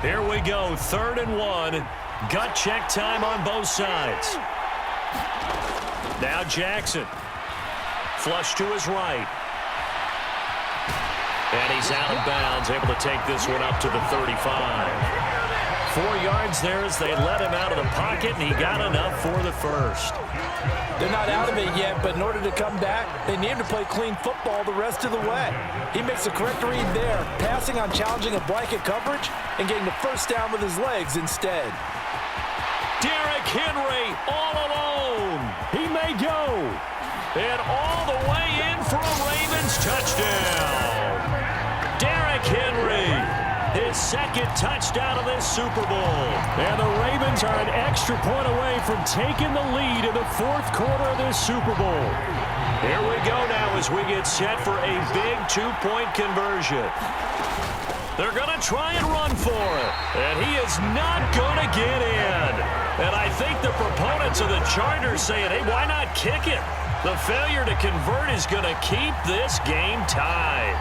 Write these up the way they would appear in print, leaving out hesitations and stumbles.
Here we go, 3rd and 1. Gut check time on both sides. Now Jackson. Flush to his right. And he's out of bounds, able to take this one up to the 35. 4 yards there as they let him out of the pocket, and he got enough for the first. They're not out of it yet, but in order to come back, they need to play clean football the rest of the way. He makes the correct read there, passing on challenging a blanket coverage and getting the first down with his legs instead. Derrick Henry all alone. He may go. And all the way in for a Ravens touchdown. Derrick Henry, his 2nd touchdown of this Super Bowl. And the Ravens are an extra point away from taking the lead in the 4th quarter of this Super Bowl. Here we go now as we get set for a big 2-point conversion. They're going to try and run for it. And he is not going to get in. And I think the proponents of the Chargers saying, hey, why not kick it? The failure to convert is going to keep this game tied.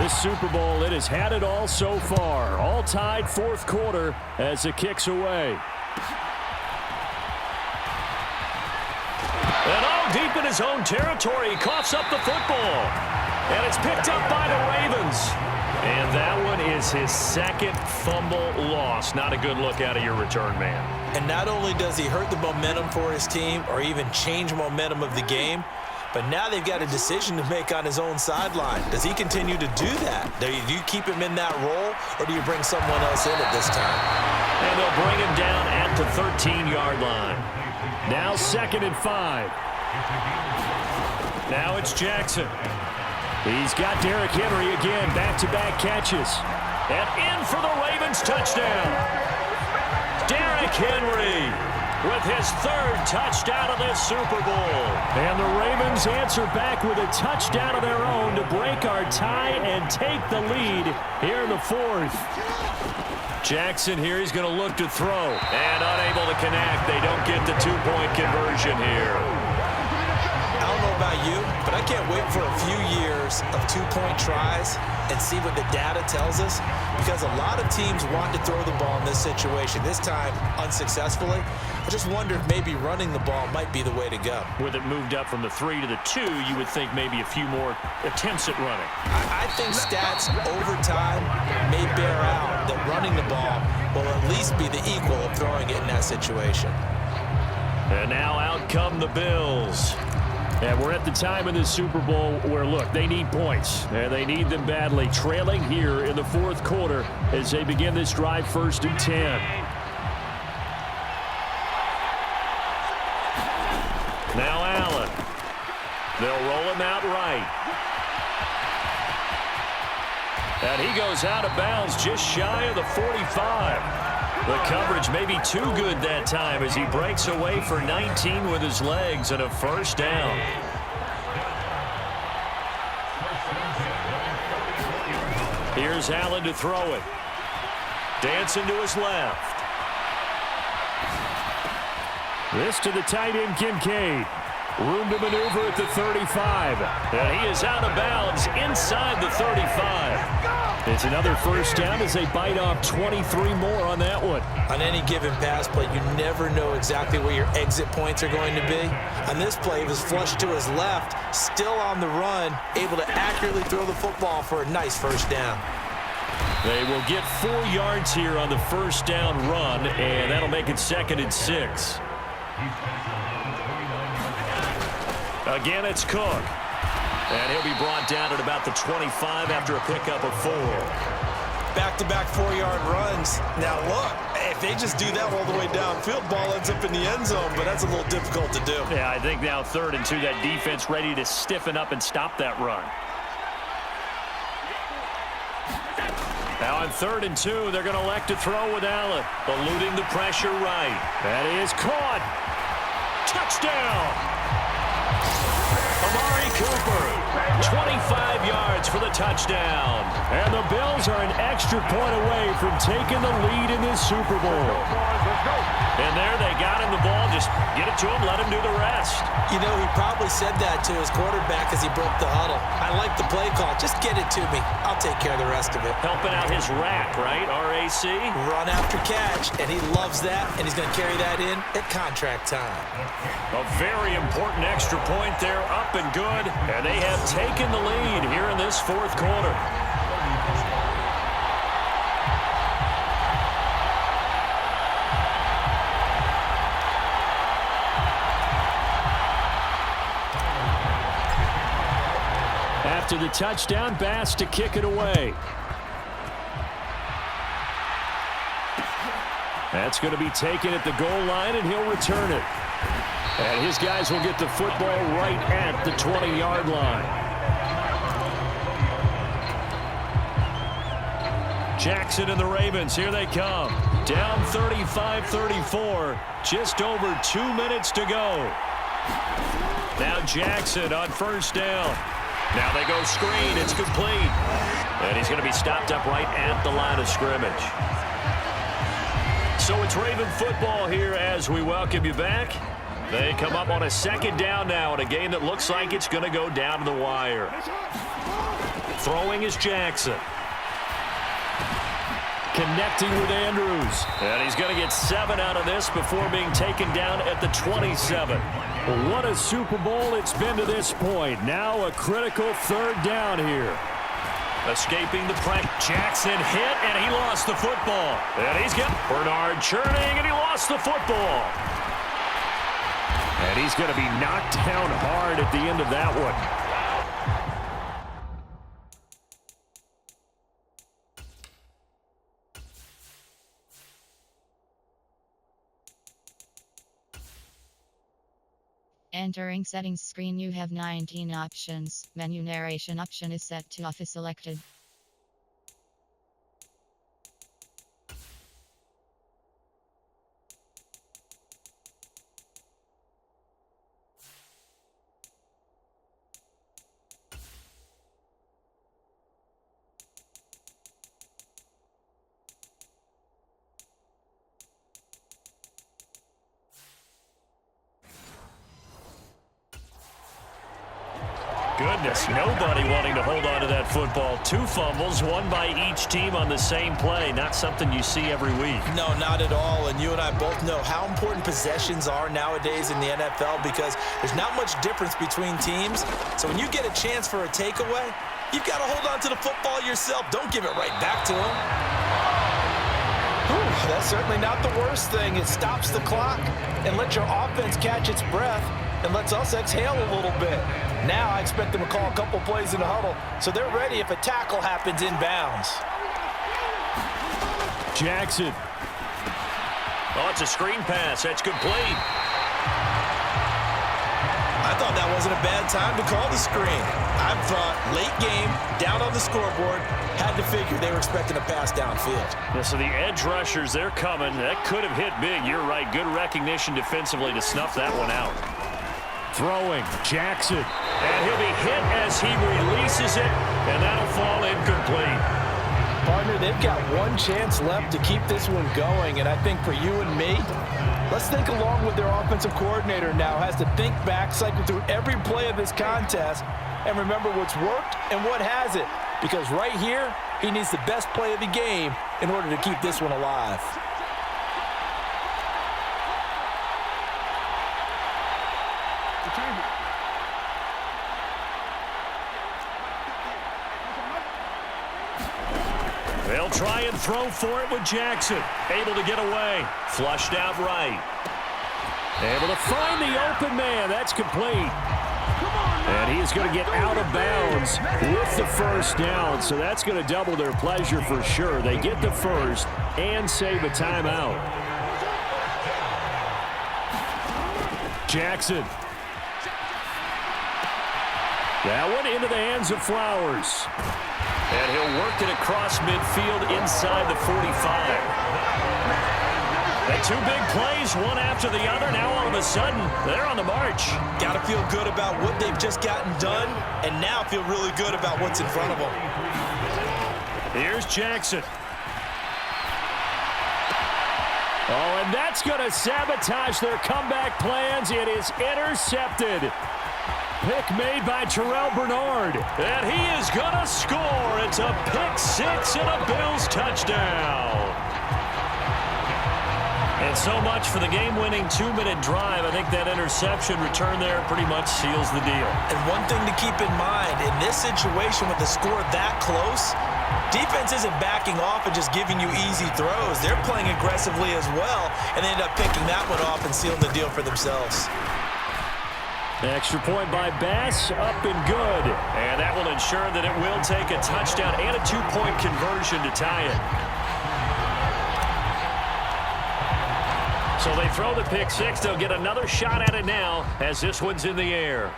This Super Bowl, it has had it all so far. All tied 4th quarter as it kicks away. And all deep in his own territory, he coughs up the football. And it's picked up by the Ravens. And that one is his 2nd fumble loss. Not a good look out of your return man. And not only does he hurt the momentum for his team or even change momentum of the game, but now they've got a decision to make on his own sideline. Does he continue to do that? Do you keep him in that role, or do you bring someone else in at this time? And they'll bring him down at the 13-yard line. Now 2nd and 5. Now it's Jackson. He's got Derrick Henry again, back-to-back catches. And in for the Ravens touchdown. Derrick Henry with his 3rd touchdown of this Super Bowl. And the Ravens answer back with a touchdown of their own to break our tie and take the lead here in the 4th. Jackson here, he's going to look to throw. And unable to connect. They don't get the 2-point conversion here. I don't know about you, but I can't wait for a few years of 2-point tries and see what the data tells us, because a lot of teams want to throw the ball in this situation. This time, unsuccessfully. I just wonder if maybe running the ball might be the way to go. With it moved up from the 3 to the 2, you would think maybe a few more attempts at running. I think stats over time may bear out that running the ball will at least be the equal of throwing it in that situation. And now out come the Bills. And we're at the time in the Super Bowl where, look, they need points. And they need them badly. Trailing here in the 4th quarter as they begin this drive, 1st and 10. Now Allen. They'll roll him out right. And he goes out of bounds just shy of the 45. The coverage may be too good that time as he breaks away for 19 with his legs and a 1st down. Here's Allen to throw it. Dancing to his left. This to the tight end, Kincaid. Room to maneuver at the 35. And he is out of bounds inside the 35. It's another 1st down as they bite off 23 more on that one. On any given pass play, you never know exactly where your exit points are going to be. On this play, he was flushed to his left, still on the run, able to accurately throw the football for a nice 1st down. They will get 4 yards here on the 1st down run, and that'll make it 2nd and 6. Again, it's Cook. And he'll be brought down at about the 25 after a pickup of 4. Back-to-back 4-yard runs. Now, look, if they just do that all the way downfield, ball ends up in the end zone, but that's a little difficult to do. Yeah, I think now 3rd and 2, that defense ready to stiffen up and stop that run. Now on 3rd and 2, they're going to elect to throw with Allen, eluding the pressure right. That is caught. Touchdown! Amari Cooper. 25 yards for the touchdown. And the Bills are an extra point away from taking the lead in this Super Bowl. And there they got him the ball. Just get it to him, let him do the rest. You know, he probably said that to his quarterback as he broke the huddle. I like the play call. Just get it to me. I'll take care of the rest of it. Helping out his rack, right? R-A-C? Run after catch, and he loves that, and he's going to carry that in at contract time. A very important extra point there, up and good. And they have taken the lead here in this fourth quarter. After the touchdown, Bass to kick it away. That's going to be taken at the goal line, and he'll return it. And his guys will get the football right at the 20-yard line. Jackson and the Ravens, here they come. Down 35-34, just over 2 minutes to go. Now Jackson on first down. Now they go screen. It's complete. And he's going to be stopped up right at the line of scrimmage. So it's Raven football here as we welcome you back. They come up on a second down now in a game that looks like it's going to go down to the wire. Throwing is Jackson. Connecting with Andrews. And he's going to get 7 out of this before being taken down at the 27. What a Super Bowl it's been to this point. Now a critical third down here. Escaping the pressure. Jackson hit, and he lost the football. And he's got Bernard churning, and he lost the football. And he's going to be knocked down hard at the end of that one. Entering settings screen, you have 19 options. Menu narration option is set to off is selected. Goodness, nobody wanting to hold on to that football. 2 fumbles, one by each team on the same play. Not something you see every week. No, not at all. And you and I both know how important possessions are nowadays in the NFL because there's not much difference between teams. So when you get a chance for a takeaway, you've got to hold on to the football yourself. Don't give it right back to him. Whew, that's certainly not the worst thing. It stops the clock and lets your offense catch its breath and lets us exhale a little bit. Now I expect them to call a couple plays in the huddle, so they're ready if a tackle happens inbounds. Jackson. Oh, it's a screen pass. That's complete. I thought that wasn't a bad time to call the screen. I thought late game, down on the scoreboard, had to figure they were expecting a pass downfield. Yeah, so the edge rushers, they're coming. That could have hit big. You're right. Good recognition defensively to snuff that one out. Throwing, Jackson. And he'll be hit as he releases it, and that'll fall incomplete. Partner, they've got one chance left to keep this one going, and I think for you and me, let's think along with their offensive coordinator now, has to think back, cycle through every play of this contest, and remember what's worked and what hasn't. Because right here, he needs the best play of the game in order to keep this one alive. They'll try and throw for it with Jackson. Able to get away. Flushed out right. Able to find the open man. That's complete. And he's going to get out of bounds with the first down. So that's going to double their pleasure for sure. They get the first and save a timeout. Jackson. That one into the hands of Flowers. And he'll work it across midfield inside the 45. That two big plays, one after the other. Now all of a sudden, they're on the march. Got to feel good about what they've just gotten done, and now feel really good about what's in front of them. Here's Jackson. Oh, and that's going to sabotage their comeback plans. It is intercepted. Pick made by Terrell Bernard. And he is going to score. It's a pick six and a Bills touchdown. And so much for the game-winning 2-minute drive. I think that interception return there pretty much seals the deal. And one thing to keep in mind, in this situation with the score that close, defense isn't backing off and just giving you easy throws. They're playing aggressively as well, and they end up picking that one off and sealing the deal for themselves. Extra point by Bass, up and good. And that will ensure that it will take a touchdown and a 2-point conversion to tie it. So they throw the pick six. They'll get another shot at it now as this one's in the air.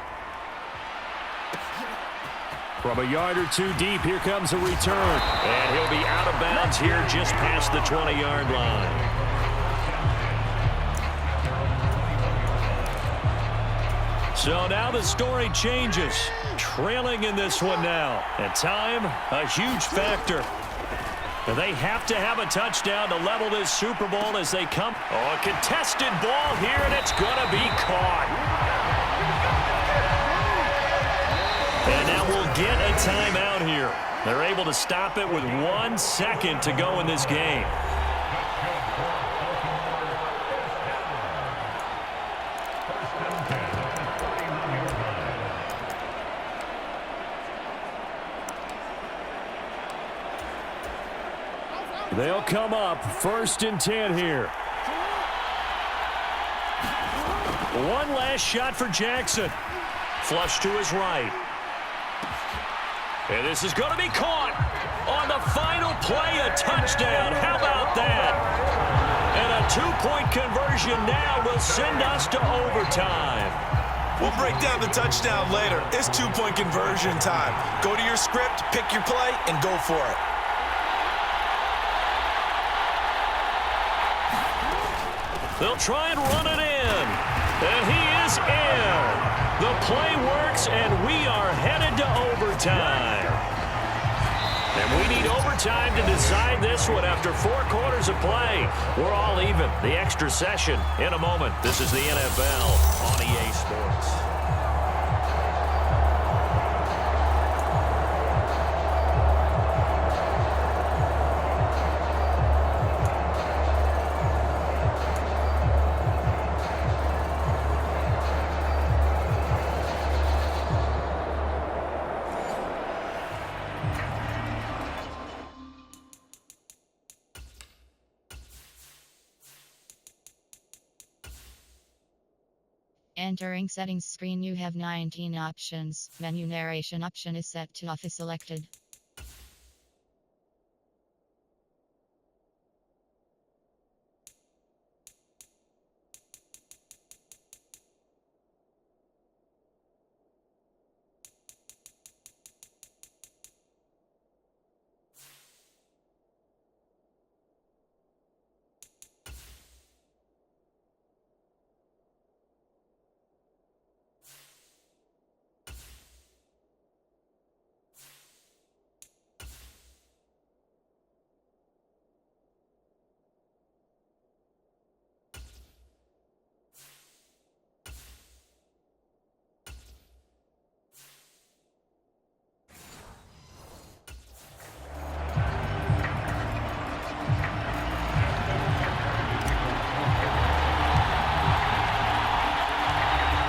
From a yard or two deep, here comes a return. And he'll be out of bounds here just past the 20-yard line. So now the story changes. Trailing in this one now. And time, a huge factor. They have to have a touchdown to level this Super Bowl as they come. Oh, a contested ball here, and it's going to be caught. And now we'll get a timeout here. They're able to stop it with 1 second to go in this game. They'll come up 1st and 10 here. One last shot for Jackson. Flush to his right. And this is going to be caught on the final play, a touchdown. How about that? And a 2-point conversion now will send us to overtime. We'll break down the touchdown later. It's 2-point conversion time. Go to your script, pick your play, and go for it. They'll try and run it in. And he is in. The play works, and we are headed to overtime. And we need overtime to decide this one after 4 quarters of play. We're all even. The extra session in a moment. This is the NFL on EA Sports. Entering settings screen, you have 19 options. Menu narration option is set to off is selected.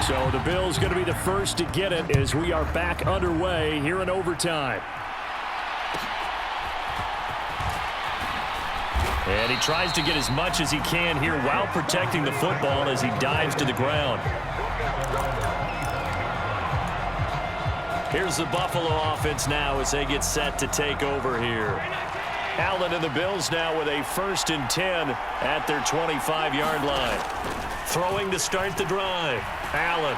So the Bills going to be the first to get it as we are back underway here in overtime. And he tries to get as much as he can here while protecting the football as he dives to the ground. Here's the Buffalo offense now as they get set to take over here. Allen and the Bills now with a 1st and 10 at their 25-yard line. Throwing to start the drive. Allen.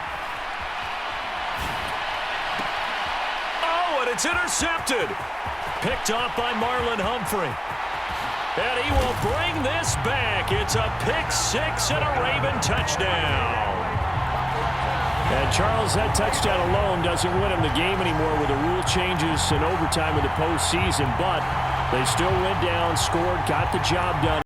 Oh, and it's intercepted. Picked off by Marlon Humphrey. And he will bring this back. It's a pick six and a Raven touchdown. And Charles, that touchdown alone doesn't win him the game anymore with the rule changes and overtime in the postseason, but they still went down, scored, got the job done.